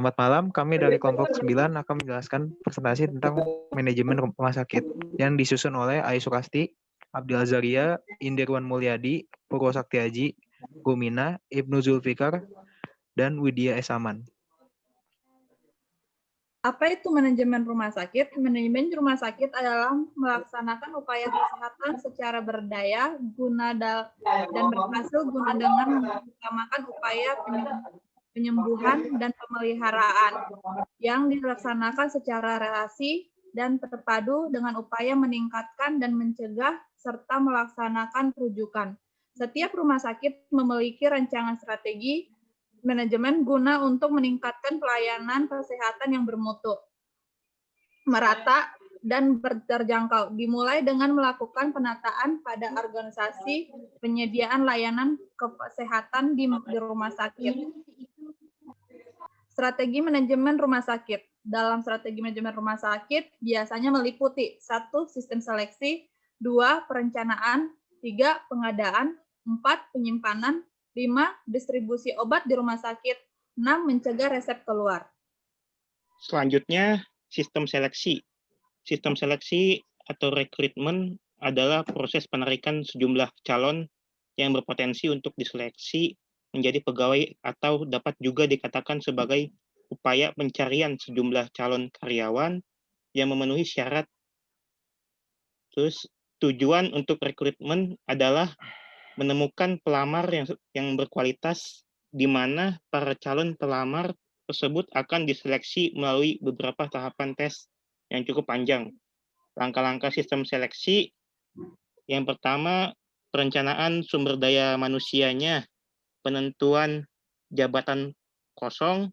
Selamat malam, kami dari kelompok 9 akan menjelaskan presentasi tentang manajemen rumah sakit yang disusun oleh Ai Sukasti, Abdil Azaria, Indirwan Mulyadi, Purwo Saktiaji, Gumina, Ibnu Zulfikar, dan Widya Esaman. Apa itu manajemen rumah sakit? Manajemen rumah sakit adalah melaksanakan upaya kesehatan secara berdaya guna dan berhasil guna dengan mengutamakan upaya penyembuhan dan pemeliharaan yang dilaksanakan secara relasi dan terpadu dengan upaya meningkatkan dan mencegah serta melaksanakan rujukan. Setiap rumah sakit memiliki rancangan strategi manajemen guna untuk meningkatkan pelayanan kesehatan yang bermutu, merata, dan terjangkau, dimulai dengan melakukan penataan pada organisasi penyediaan layanan kesehatan di rumah sakit. Strategi manajemen rumah sakit. Dalam strategi manajemen rumah sakit biasanya meliputi 1. Sistem seleksi, 2. Perencanaan, 3. Pengadaan, 4. Penyimpanan, 5. Distribusi obat di rumah sakit, 6. Mencegah resep keluar. Selanjutnya, sistem seleksi. Sistem seleksi atau rekrutmen adalah proses penarikan sejumlah calon yang berpotensi untuk diseleksi menjadi pegawai atau dapat juga dikatakan sebagai upaya pencarian sejumlah calon karyawan yang memenuhi syarat. Terus tujuan untuk rekrutmen adalah menemukan pelamar yang berkualitas di mana para calon pelamar tersebut akan diseleksi melalui beberapa tahapan tes yang cukup panjang. Langkah-langkah sistem seleksi, yang pertama, perencanaan sumber daya manusianya, penentuan jabatan kosong,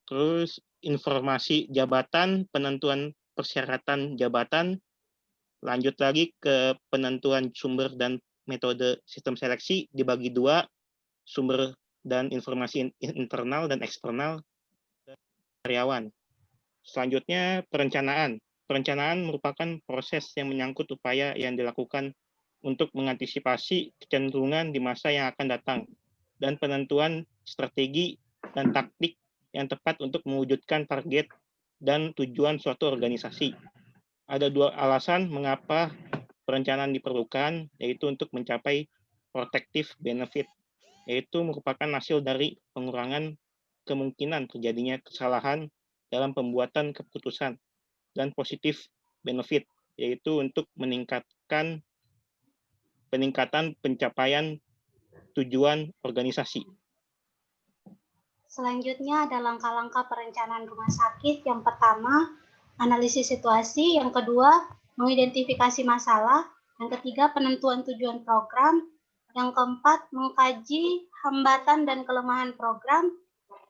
terus informasi jabatan, penentuan persyaratan jabatan, lanjut lagi ke penentuan sumber dan metode sistem seleksi dibagi 2, sumber dan informasi internal dan eksternal karyawan. Selanjutnya perencanaan. Perencanaan merupakan proses yang menyangkut upaya yang dilakukan untuk mengantisipasi kecenderungan di masa yang akan datang dan penentuan strategi dan taktik yang tepat untuk mewujudkan target dan tujuan suatu organisasi. Ada 2 alasan mengapa perencanaan diperlukan, yaitu untuk mencapai protective benefit, yaitu merupakan hasil dari pengurangan kemungkinan terjadinya kesalahan dalam pembuatan keputusan, dan positif benefit, yaitu untuk peningkatan pencapaian tujuan organisasi. Selanjutnya ada langkah-langkah perencanaan rumah sakit. Yang pertama, analisis situasi. Yang kedua, mengidentifikasi masalah. Yang ketiga, penentuan tujuan program. Yang keempat, mengkaji hambatan dan kelemahan program.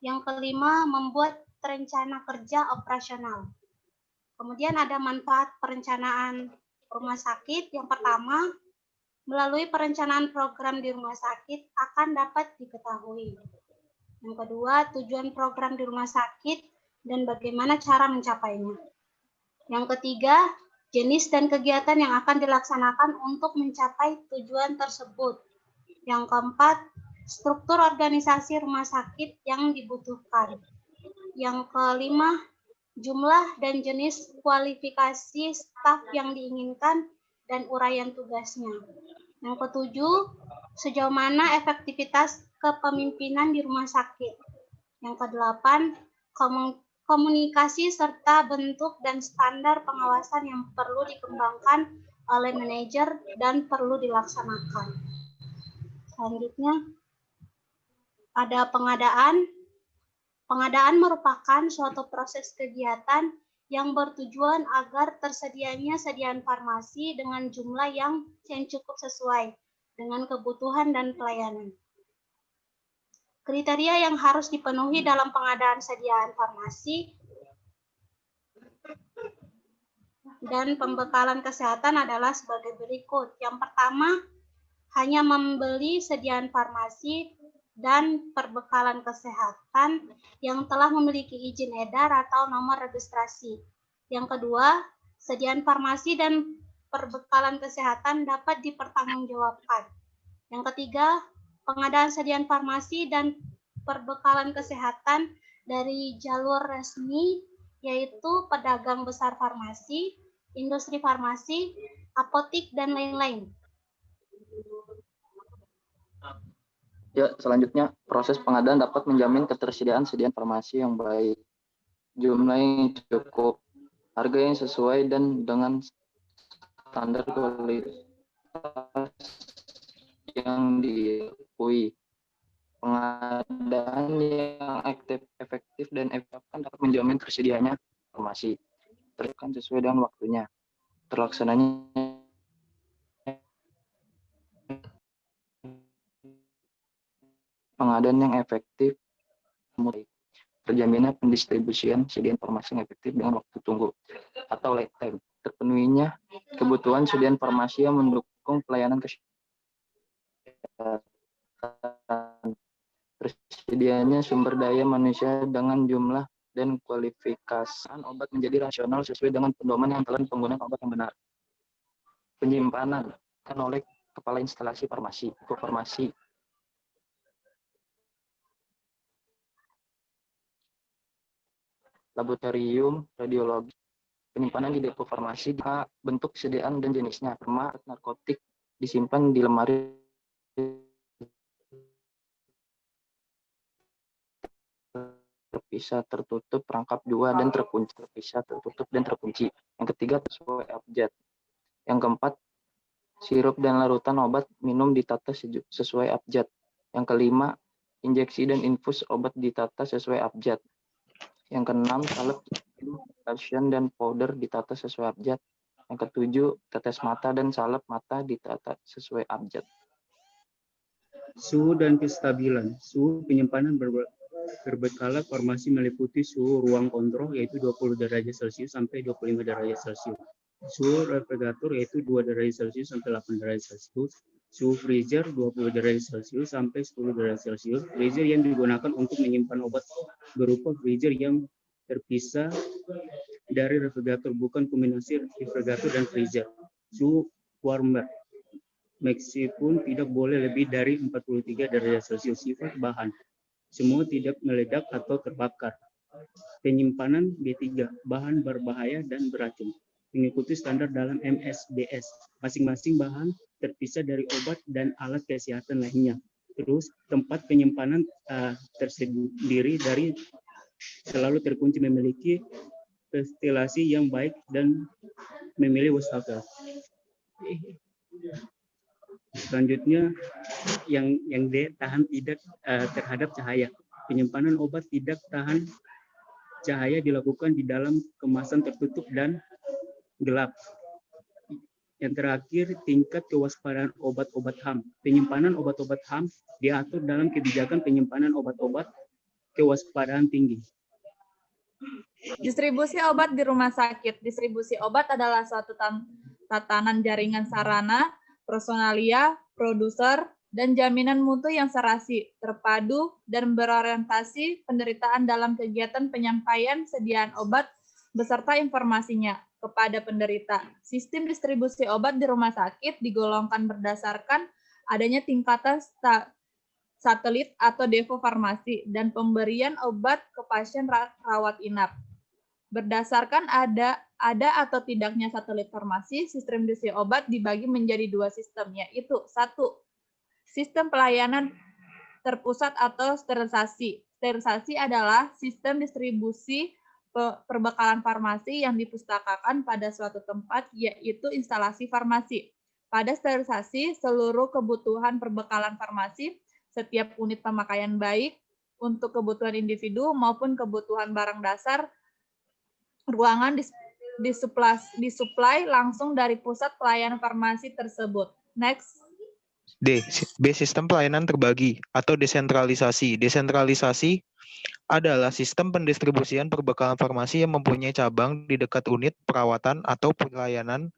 Yang kelima, membuat rencana kerja operasional. Kemudian ada manfaat perencanaan rumah sakit. Yang pertama, melalui perencanaan program di rumah sakit akan dapat diketahui. Yang kedua, tujuan program di rumah sakit dan bagaimana cara mencapainya. Yang ketiga, jenis dan kegiatan yang akan dilaksanakan untuk mencapai tujuan tersebut. Yang keempat, struktur organisasi rumah sakit yang dibutuhkan. Yang kelima, jumlah dan jenis kualifikasi staf yang diinginkan dan uraian tugasnya. Yang ketujuh, sejauh mana efektivitas kepemimpinan di rumah sakit. Yang kedelapan, komunikasi serta bentuk dan standar pengawasan yang perlu dikembangkan oleh manajer dan perlu dilaksanakan. Selanjutnya, ada pengadaan. Pengadaan merupakan suatu proses kegiatan yang bertujuan agar tersedianya sediaan farmasi dengan jumlah yang cukup sesuai dengan kebutuhan dan pelayanan. Kriteria yang harus dipenuhi dalam pengadaan sediaan farmasi dan pembekalan kesehatan adalah sebagai berikut. Yang pertama, hanya membeli sediaan farmasi dan perbekalan kesehatan yang telah memiliki izin edar atau nomor registrasi. Yang kedua, sediaan farmasi dan perbekalan kesehatan dapat dipertanggungjawabkan. Yang ketiga, pengadaan sediaan farmasi dan perbekalan kesehatan dari jalur resmi, yaitu pedagang besar farmasi, industri farmasi, apotik, dan lain-lain. Ya, selanjutnya proses pengadaan dapat menjamin ketersediaan farmasi yang baik, jumlah yang cukup, harga yang sesuai dan dengan standar kualitas yang diakui. Pengadaan yang efektif dan efektif dapat menjamin tersediaannya informasi terkan sesuai dengan waktunya. Terlaksananya pengadaan yang efektif, terjaminnya pendistribusian sedia informasi yang efektif dengan waktu tunggu atau lead time. Terpenuhinya kebutuhan sedia informasi yang mendukung pelayanan kesehatan. Tersedianya sumber daya manusia dengan jumlah dan kualifikasi obat menjadi rasional sesuai dengan pedoman yang telah penggunaan obat yang benar. Penyimpanan oleh kepala instalasi farmasi, farmasi. Laboratorium radiologi, penyimpanan di depo farmasi, bentuk sediaan dan jenisnya, terma narkotik disimpan di lemari terpisah, tertutup, perangkap dua dan terkunci, terpisah, tertutup dan terkunci. Yang ketiga, sesuai abjad. Yang keempat, sirup dan larutan obat minum ditata sesuai abjad. Yang kelima, injeksi dan infus obat ditata sesuai abjad. Yang keenam, salep, lotion dan powder ditata sesuai abjad. Yang ketujuh, tetes mata dan salep mata ditata sesuai abjad. Suhu dan kestabilan. Suhu penyimpanan berberkala farmasi meliputi suhu ruang kontrol yaitu 20 derajat Celcius sampai 25 derajat Celcius. Suhu refrigerator yaitu 2 derajat Celcius sampai 8 derajat Celcius. Suhu freezer 20 derajat Celcius sampai 10 derajat Celcius. Freezer yang digunakan untuk menyimpan obat berupa freezer yang terpisah dari refrigerator, bukan kombinasi refrigerator dan freezer. Suhu warmer meskipun tidak boleh lebih dari 43 derajat Celcius. Sifat bahan, semua tidak meledak atau terbakar. Penyimpanan B3, bahan berbahaya dan beracun, mengikuti standar dalam MSDS. Masing-masing bahan terpisah dari obat dan alat kesehatan lainnya. Terus tempat penyimpanan tersendiri dari selalu terkunci, memiliki ventilasi yang baik dan memilih wastafel. Selanjutnya yang D, tahan tidak terhadap cahaya. Penyimpanan obat tidak tahan cahaya dilakukan di dalam kemasan tertutup dan gelap. Yang terakhir, tingkat kewaspadaan obat-obat HAM. Penyimpanan obat-obat HAM diatur dalam kebijakan penyimpanan obat-obat kewaspadaan tinggi. Distribusi obat di rumah sakit. Distribusi obat adalah suatu tatanan jaringan sarana, personalia, produser, dan jaminan mutu yang serasi, terpadu, dan berorientasi penderitaan dalam kegiatan penyampaian sediaan obat beserta informasinya kepada penderita. Sistem distribusi obat di rumah sakit digolongkan berdasarkan adanya tingkatan satelit atau depo farmasi dan pemberian obat ke pasien rawat inap. Berdasarkan ada atau tidaknya satelit farmasi, sistem distribusi obat dibagi menjadi dua sistem, yaitu 1. Sistem pelayanan terpusat atau sterilisasi. Sterilisasi adalah sistem distribusi perbekalan farmasi yang dipustakakan pada suatu tempat, yaitu instalasi farmasi. Pada sterilisasi, seluruh kebutuhan perbekalan farmasi, setiap unit pemakaian baik untuk kebutuhan individu maupun kebutuhan barang dasar, ruangan disuplai langsung dari pusat pelayanan farmasi tersebut. Next. D. Sistem pelayanan terbagi atau desentralisasi. Desentralisasi adalah sistem pendistribusian perbekalan farmasi yang mempunyai cabang di dekat unit perawatan atau pelayanan.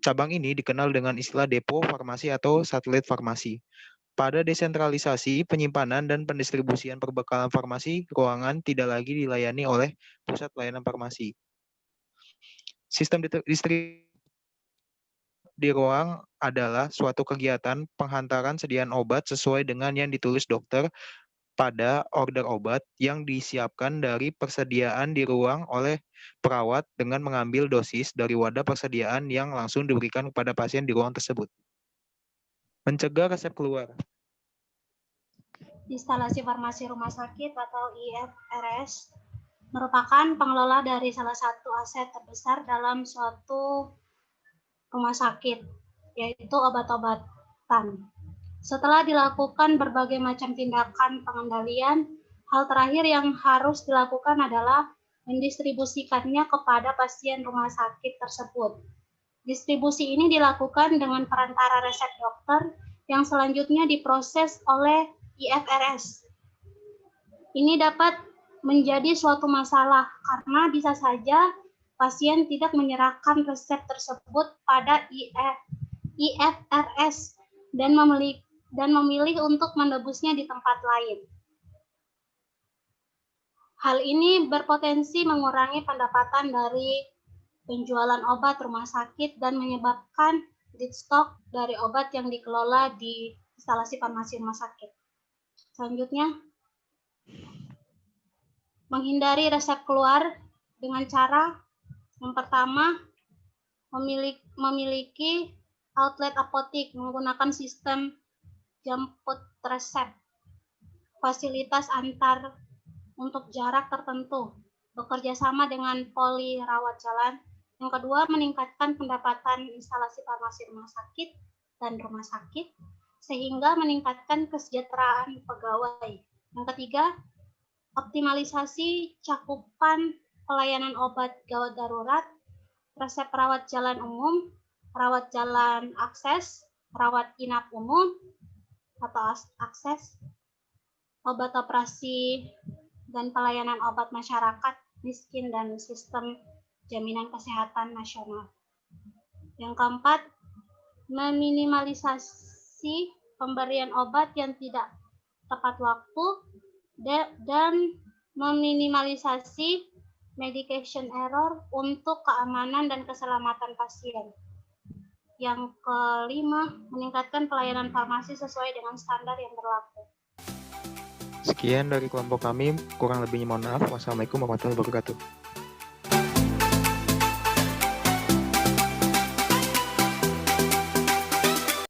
Cabang ini dikenal dengan istilah depo farmasi atau satelit farmasi. Pada desentralisasi, penyimpanan dan pendistribusian perbekalan farmasi ruangan tidak lagi dilayani oleh pusat pelayanan farmasi. Sistem distribusi di ruang adalah suatu kegiatan penghantaran sediaan obat sesuai dengan yang ditulis dokter pada order obat yang disiapkan dari persediaan di ruang oleh perawat dengan mengambil dosis dari wadah persediaan yang langsung diberikan kepada pasien di ruang tersebut. Mencegah resep keluar. Instalasi farmasi rumah sakit atau IFRS merupakan pengelola dari salah satu aset terbesar dalam suatu rumah sakit, yaitu obat-obatan. Setelah dilakukan berbagai macam tindakan pengendalian, hal terakhir yang harus dilakukan adalah mendistribusikannya kepada pasien rumah sakit tersebut. Distribusi ini dilakukan dengan perantara resep dokter yang selanjutnya diproses oleh IFRS. Ini dapat menjadi suatu masalah karena bisa saja pasien tidak menyerahkan resep tersebut pada IFRS dan memilih untuk menebusnya di tempat lain. Hal ini berpotensi mengurangi pendapatan dari penjualan obat rumah sakit dan menyebabkan dead stock dari obat yang dikelola di instalasi farmasi rumah sakit. Selanjutnya, menghindari resep keluar dengan cara yang pertama, memiliki outlet apotik menggunakan sistem jemput resep, fasilitas antar untuk jarak tertentu, bekerja sama dengan poli rawat jalan. Yang kedua, meningkatkan pendapatan instalasi farmasi rumah sakit dan rumah sakit, sehingga meningkatkan kesejahteraan pegawai. Yang ketiga, optimalisasi cakupan pelayanan obat gawat darurat, resep rawat jalan umum, rawat jalan akses, rawat inap umum atau akses, obat operasi dan pelayanan obat masyarakat miskin dan sistem jaminan kesehatan nasional. Yang keempat, meminimalisasi pemberian obat yang tidak tepat waktu dan meminimalisasi medication error untuk keamanan dan keselamatan pasien. Yang kelima, meningkatkan pelayanan farmasi sesuai dengan standar yang berlaku. Sekian dari kelompok kami, kurang lebihnya mohon maaf. Wassalamualaikum warahmatullahi wabarakatuh.